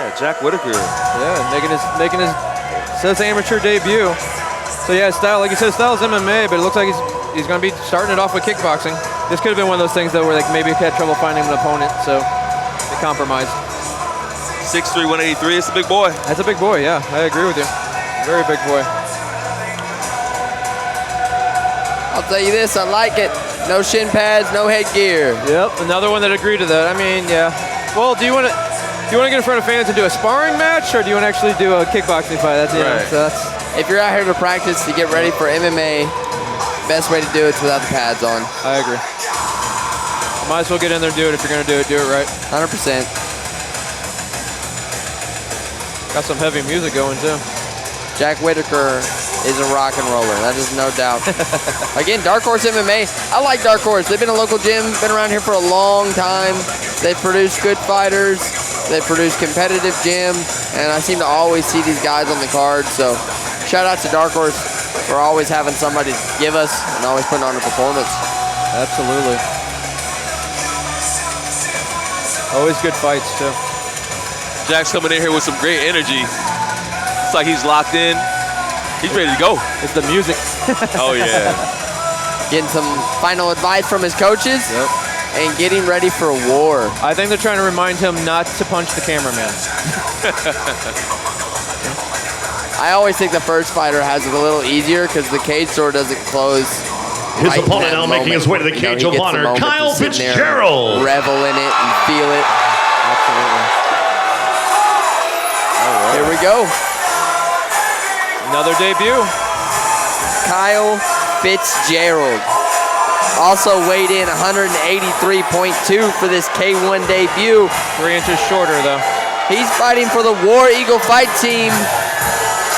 Yeah, Jack Whitaker. Yeah, making his says amateur debut. So yeah, his style, like you said, his style is MMA, but it looks like he's going to be starting it off with kickboxing. This could have been one of those things though, where like maybe he had trouble finding an opponent, so they compromised. 6'3", 183. It's a big boy. That's a big boy. Yeah, I agree with you. Very big boy. I'll tell you this, I like it. No shin pads, no headgear. Yep, another one that agreed to that. I mean, yeah. Well, do you want to get in front of fans and do a sparring match, or do you want to actually do a kickboxing fight? That's it. Right. So that's. If you're out here to practice to get ready for MMA, best way to do it is without the pads on. I agree. Might as well get in there and do it. If you're going to do it right. 100%. Got some heavy music going too. Jack Whitaker is a rock and roller. That is no doubt. Again, Dark Horse MMA. I like Dark Horse. They've been a local gym, been around here for a long time. They've produced good fighters. They produce competitive gym, and I seem to always see these guys on the card. So shout out to Dark Horse for always having somebody to give us and always putting on a performance. Absolutely. Always good fights too. Jack's coming in here with some great energy. It's like he's locked in. He's ready to go. It's the music. Oh, yeah. Getting some final advice from his coaches. Yep. And getting ready for war. I think they're trying to remind him not to punch the cameraman. I always think the first fighter has it a little easier because the cage door doesn't close. His right opponent now making his way to the cage of honor, Kyle Fitzgerald. Revel in it and feel it. Absolutely. All right. Here we go. Another debut. Kyle Fitzgerald. Also weighed in 183.2 for this K1 debut. 3 inches shorter though. He's fighting for the War Eagle Fight Team.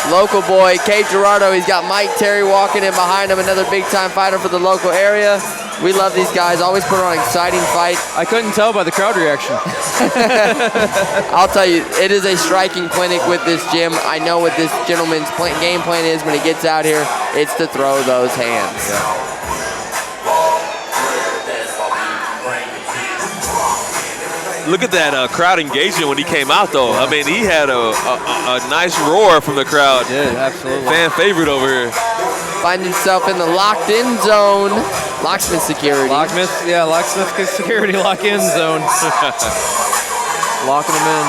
Local boy, Girardeau. He's got Mike Terry walking in behind him, another big-time fighter for the local area. We love these guys. Always put on an exciting fight. I couldn't tell by the crowd reaction. I'll tell you, it is a striking clinic with this gym. I know what this gentleman's game plan is when he gets out here. It's to throw those hands. Yeah. Look at that crowd engagement when he came out, though. I mean, he had a nice roar from the crowd. Yeah, absolutely. Fan favorite over here. Find himself in the locked-in zone. Locksmith security. Locksmith security lock-in zone. Locking him in.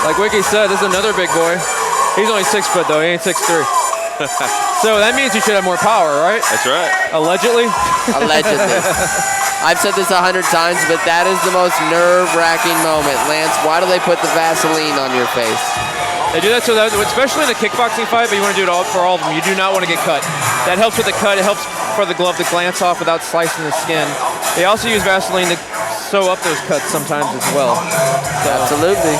Like Wiki said, this is another big boy. He's only 6 foot, though. He ain't 6'3". So that means he should have more power, right? That's right. Allegedly? Allegedly. I've said this 100 times, but that is the most nerve-wracking moment. Lance, why do they put the Vaseline on your face? They do that so that, especially in a kickboxing fight, but you want to do it all for all of them. You do not want to get cut. That helps with the cut. It helps for the glove to glance off without slicing the skin. They also use Vaseline to sew up those cuts sometimes as well. So. Absolutely.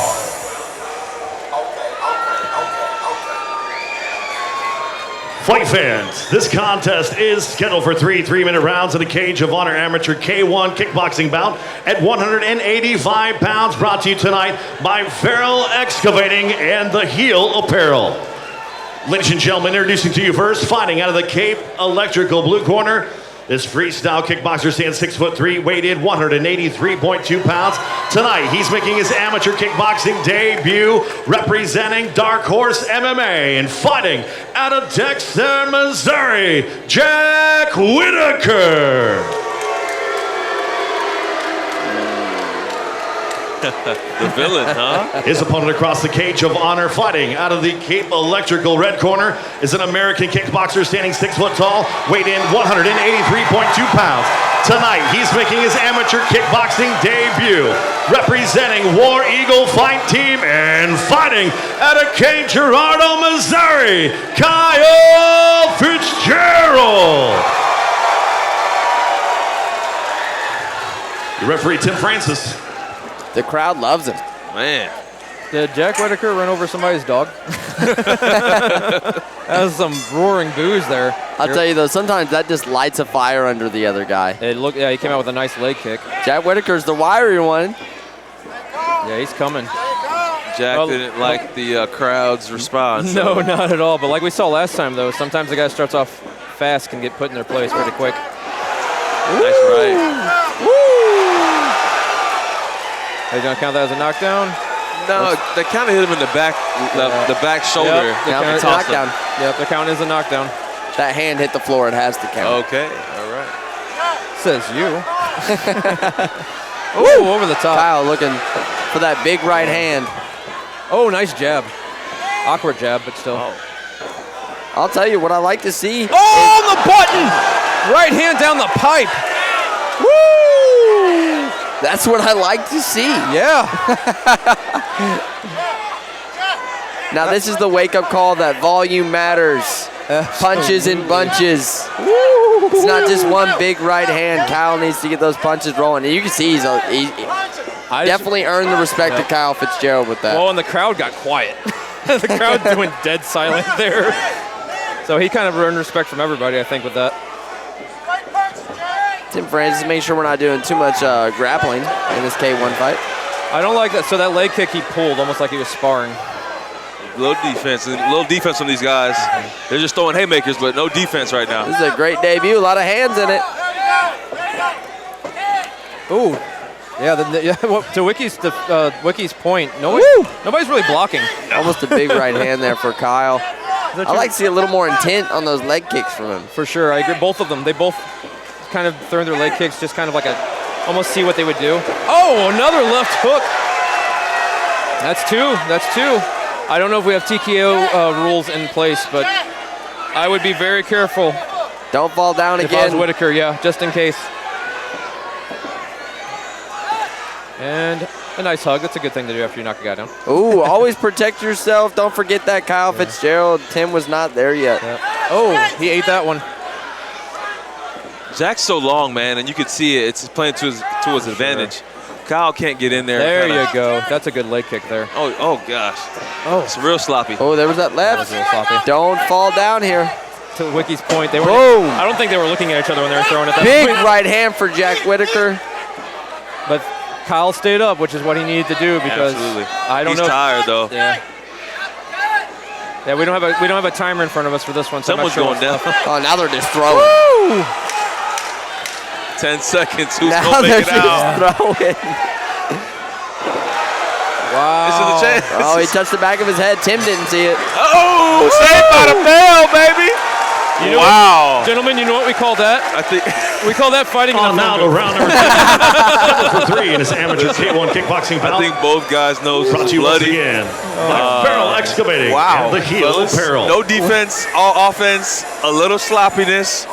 Fight fans, this contest is scheduled for 3 3-minute rounds in the Cage of Honor Amateur K1 kickboxing bout at 185 pounds, brought to you tonight by Farrell Excavating and the Heel Apparel. Ladies and gentlemen, introducing to you first, fighting out of the Cape Electrical blue corner. This freestyle kickboxer stands 6'3", weighed in 183.2 pounds. Tonight, he's making his amateur kickboxing debut, representing Dark Horse MMA and fighting out of Dexter, Missouri, Jack Whitaker. The villain, huh? His opponent across the Cage of Honor, fighting out of the Cape Electrical red corner, is an American kickboxer standing 6 foot tall, weighed in 183.2 pounds. Tonight, he's making his amateur kickboxing debut, representing War Eagle Fight Team and fighting out of Girardeau, Missouri, Kyle Fitzgerald. Your referee, Tim Francis. The crowd loves him. Man. Did Jack Whitaker run over somebody's dog? That was some roaring boos there. I'll tell you though, sometimes that just lights a fire under the other guy. It looked, yeah, he came out with a nice leg kick. Jack Whitaker's the wiry one. Yeah, he's coming. Jack didn't like the crowd's response. No, not at all. But like we saw last time, though, sometimes the guy starts off fast can get put in their place pretty quick. Nice right. Are you gonna count that as a knockdown? No, they kind of hit him in the back, the back shoulder. It's a knockdown. Yep, the count is a knockdown. That hand hit the floor. It has to count. Okay, all right. Says you. Ooh, over the top. Kyle looking for that big right hand. Oh, nice jab. Awkward jab, but still. I'll tell you what I like to see. Oh, on the button! Right hand down the pipe. Woo! That's what I like to see. Yeah. Now this is the wake-up call that volume matters. Punches in bunches. It's not just one big right hand. Kyle needs to get those punches rolling. And you can see he definitely earned the respect of Kyle Fitzgerald with that. Well, and the crowd got quiet. The crowd went dead silent there. So he kind of earned respect from everybody, I think, with that. Tim Francis, make sure we're not doing too much grappling in this K1 fight. I don't like that. So that leg kick he pulled, almost like he was sparring. Little defense from these guys. They're just throwing haymakers, but no defense right now. This is a great debut. A lot of hands in it. Ooh. Yeah, to Wiki's point, nobody's really blocking. Almost a big right hand there for Kyle. I like to see a little more intent on those leg kicks from him. For sure, I agree. Both of them, they both kind of throwing their leg kicks, just kind of like almost see what they would do. Oh, another left hook. That's two. I don't know if we have TKO rules in place, but I would be very careful. Don't fall down if again. I was Whitaker, yeah, just in case. And a nice hug. That's a good thing to do after you knock a guy down. Ooh, always protect yourself. Don't forget that Kyle Fitzgerald. Tim was not there yet. Yeah. Oh, he ate that one. Jack's so long, man, and you can see it. It's playing to his advantage. Kyle can't get in there. There you go. That's a good leg kick there. Oh gosh. Oh, it's real sloppy. Oh, there was that left. That was real sloppy. Don't fall down here. To Wiki's point, they were. Boom. I don't think they were looking at each other when they were throwing it. Big right hand for Jack Whitaker. But Kyle stayed up, which is what he needed to do because I don't know. He's tired though. Yeah. Yeah, we don't have a timer in front of us for this one. So someone's going down. Oh, now they're just throwing. Woo! 10 seconds. Who's now going to make it out? Throwing. Wow. This is the chance. Oh, he touched the back of his head. Tim didn't see it. Oh, saved by the bell, baby. Wow. Gentlemen, you know what we call that? I think we call that fighting. Now to round number 2 for 3 in this amateur K1 kickboxing bout. I think both guys know Brought to you once again by Farrell Excavating. Wow. And the heel apparel. No defense, all offense, a little sloppiness,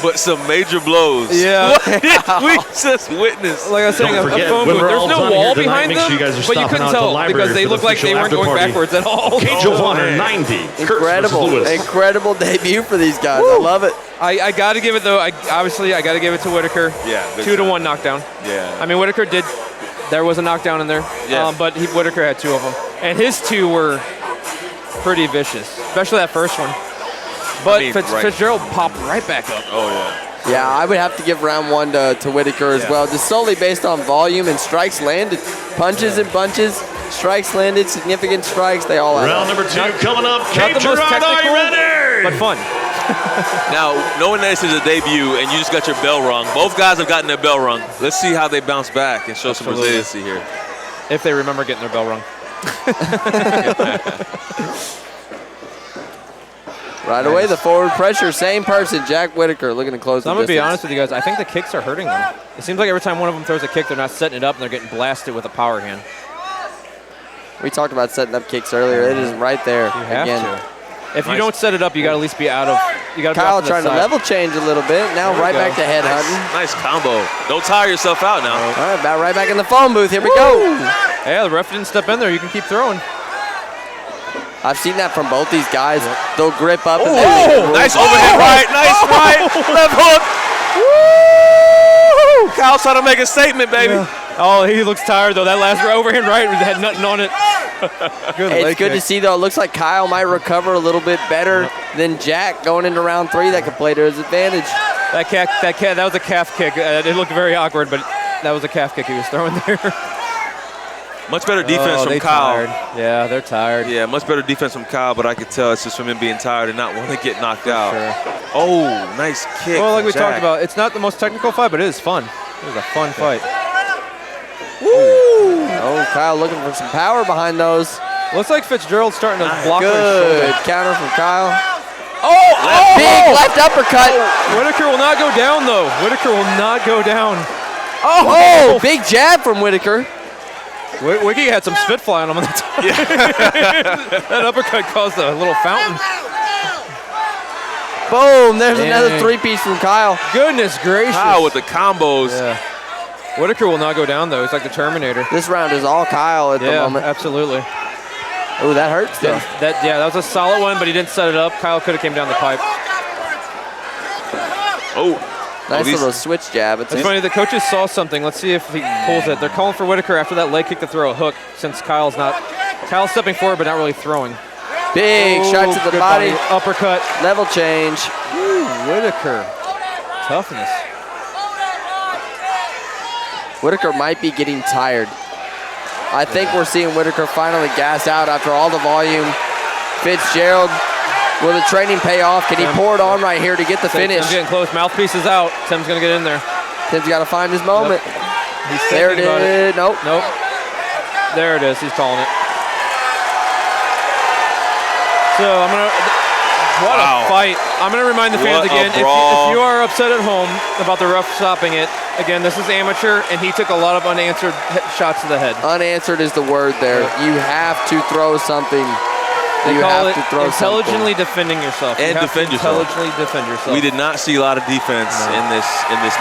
but some major blows. Yeah. What did we just witness? Like I was saying, Don't a forget, phone when booth. we're There's all no done wall here tonight, behind make them, sure you guys are but you stopping couldn't out at the tell library because they for the looked like they official weren't going after party. backwards at all. Cage of Honor 90. Incredible debut for these guys. I love it. I got to give it though. Obviously, I got to give it to Whitaker. Yeah. 2-1 knockdown. Yeah. I mean, Whitaker did. There was a knockdown in there. Yeah. But Whitaker had 2 of them, and his 2 were pretty vicious, especially that first one. But Fitzgerald popped right back up. Oh yeah. Yeah, I would have to give round 1 to Whitaker as well, just solely based on volume and strikes landed. Punches and bunches, strikes landed, significant strikes, they all add Round up. number 2 coming up. Not the most Girardeau, are you ready? but fun. Now, knowing that this is a debut and you just got your bell rung, both guys have gotten their bell rung. Let's see how they bounce back and show some resiliency here. If they remember getting their bell rung. Right away, the forward pressure, same person, Jack Whitaker, looking to close the I'm going to be distance. honest with you guys. I think the kicks are hurting them. It seems like every time one of them throws a kick, they're not setting it up and they're getting blasted with a power hand. We talked about setting up kicks earlier. It is right there You have again. to. If you don't set it up, you got to at least be out of. You got to. Kyle trying to level change a little bit. Now right back to head hunting. Nice combo. Don't tire yourself out now. All right, about right back in the phone booth. Here we go. Yeah, the ref didn't step in there. You can keep throwing. I've seen that from both these guys. They'll grip up. And Nice overhead right. Nice right. Left hook. Woo! Kyle's trying to make a statement, baby. Oh, he looks tired though. That last overhand right had nothing on it. It's good to see though. It looks like Kyle might recover a little bit better than Jack going into round 3. That could play to his advantage. That was a calf kick. It looked very awkward, but that was a calf kick he was throwing there. Much better defense from Kyle. Tired. Yeah, they're tired. Yeah, much better defense from Kyle, but I could tell it's just from him being tired and not wanting to get knocked out. Sure. Oh, nice kick. Well, like we Jack. talked about, it's not the most technical fight, but it is fun. It was a fun fight. Woo! Oh, Kyle looking for some power behind those. Looks like Fitzgerald's starting to block her Good shoulder. counter from Kyle. Oh! Big left uppercut. Whitaker will not go down, though. Whitaker will not go down. Oh, big jab from Whitaker. Wiggy had some spit flying on him. That uppercut caused a little fountain. Boom, there's another three-piece from Kyle. Goodness gracious. Kyle with the combos. Yeah. Whitaker will not go down, though. He's like the Terminator. This round is all Kyle at the moment. Absolutely. Oh, that hurts, though. That was a solid one, but he didn't set it up. Kyle could have came down the pipe. Nice little switch jab. It's funny, the coaches saw something. Let's see if he pulls it. They're calling for Whitaker after that leg kick to throw a hook, since Kyle's stepping forward but not really throwing. Big shot to the good body. Uppercut. Level change. Ooh, Whitaker. Toughness. Whitaker might be getting tired. I think we're seeing Whitaker finally gas out after all the volume. Fitzgerald, will the training pay off? Can he pour it on right here to get the finish? Tim's getting close. Mouthpiece is out. Tim's going to get in there. Tim's got to find his moment. He's there it is. Nope. There it is. He's calling it. So I'm going to... What a fight. I'm going to remind the fans again, if you are upset at home about the ref stopping it, again, this is amateur, and he took a lot of unanswered shots to the head. Unanswered is the word there. You have to throw something. They call it intelligently defending yourself. And defend yourself. Intelligently defend yourself. We did not see a lot of defense in this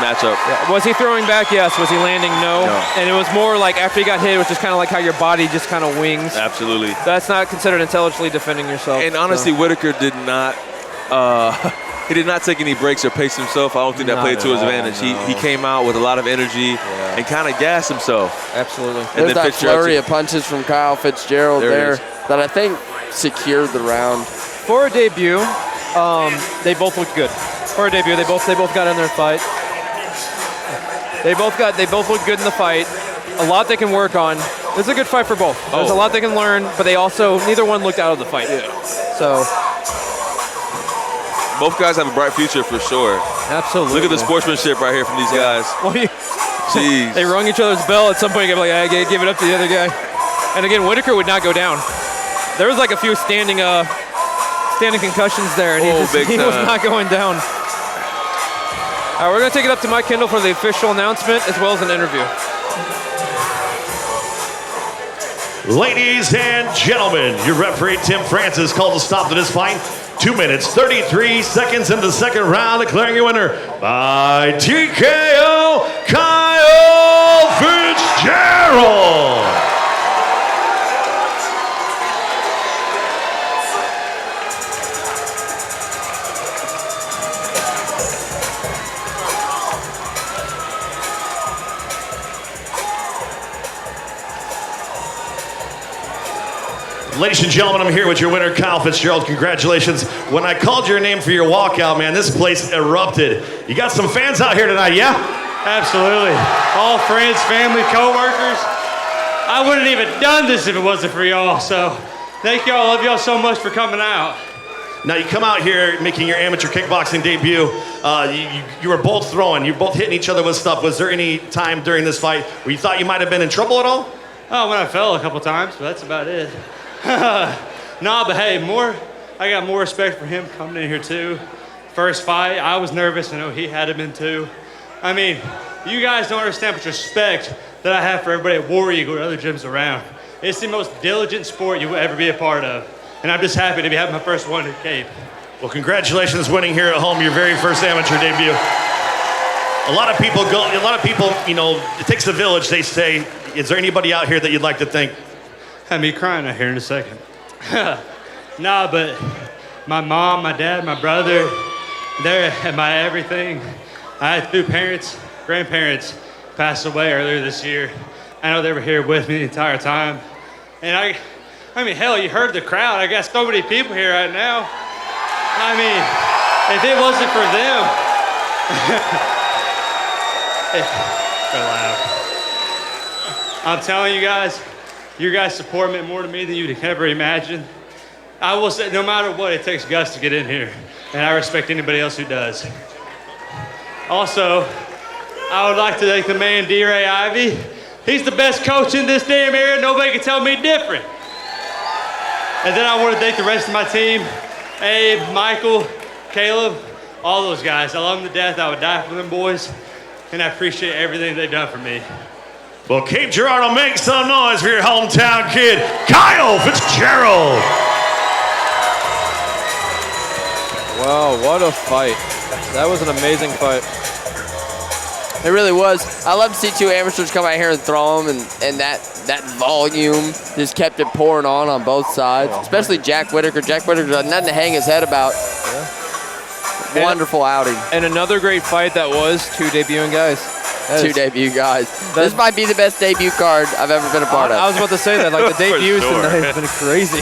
matchup. Yeah. Was he throwing back? Yes. Was he landing? No. And it was more like after he got hit, it was just kind of like how your body just kind of wings. Absolutely. That's not considered intelligently defending yourself. And honestly, Whitaker did not. He did not take any breaks or pace himself. I don't think that played to his advantage. He came out with a lot of energy and kind of gassed himself. Absolutely. There's that flurry of punches from Kyle Fitzgerald there that I think secured the round. For a debut, they both looked good. For a debut, they both got in their fight. They both looked good in the fight. A lot they can work on. This is a good fight for both. There's a lot they can learn, but they also neither one looked out of the fight. So both guys have a bright future for sure. Absolutely. Look at the sportsmanship right here from these guys. Jeez. They rung each other's bell. At some point, you gotta be like, I give it up to the other guy. And again, Whitaker would not go down. There was like a few standing concussions there, and he was not going down. All right, we're gonna take it up to Mike Kendall for the official announcement as well as an interview. Ladies and gentlemen, your referee Tim Francis called a stop to this fight. 2 minutes, 33 seconds in the second round, declaring your winner by TKO, Kyle Fitzgerald. Ladies and gentlemen, I'm here with your winner, Kyle Fitzgerald. Congratulations. When I called your name for your walkout, man, this place erupted. You got some fans out here tonight, yeah? Absolutely. All friends, family, co-workers. I wouldn't have even done this if it wasn't for y'all, so thank y'all. Love y'all so much for coming out. Now, you come out here making your amateur kickboxing debut. You were both throwing. You were both hitting each other with stuff. Was there any time during this fight where you thought you might have been in trouble at all? Oh, when I fell a couple times, but that's about it. Nah, but hey, I got more respect for him coming in here too. First fight, I was nervous. I know he had him in too. I mean, you guys don't understand how much respect that I have for everybody at War Eagle or other gyms around. It's the most diligent sport you will ever be a part of. And I'm just happy to be having my first one at Cape. Well, congratulations winning here at home, your very first amateur debut. A lot of people, you know, it takes a village, they say. Is there anybody out here that you'd like to thank? Had me crying out here in a second. Nah, but my mom, my dad, my brother, they're my everything. I had 2 parents, grandparents pass away earlier this year. I know they were here with me the entire time. And I mean, hell, you heard the crowd. I got so many people here right now. I mean, if it wasn't for them, they're loud. I'm telling you guys, your guys' support meant more to me than you'd ever imagine. I will say, no matter what, it takes guts to get in here, and I respect anybody else who does. Also, I would like to thank the man D-Ray Ivy He's the best coach in this damn area. Nobody can tell me different. And then I want to thank the rest of my team, Abe, Michael, Caleb, all those guys. I love them to death. I would die for them boys, and I appreciate everything they've done for me. Well, keep Girardeau, make some noise for your hometown kid, Kyle Fitzgerald. Wow, what a fight. That was an amazing fight. It really was. I love to see two amateurs come out here and throw them, and that volume just kept it pouring on both sides, especially Jack Whitaker. Jack Whitaker got nothing to hang his head about. Yeah. Wonderful outing. And another great fight that was two debuting guys. Two debut guys. This might be the best debut card I've ever been a part of. I was about to say that. Like, the debuts sure. tonight have been crazy.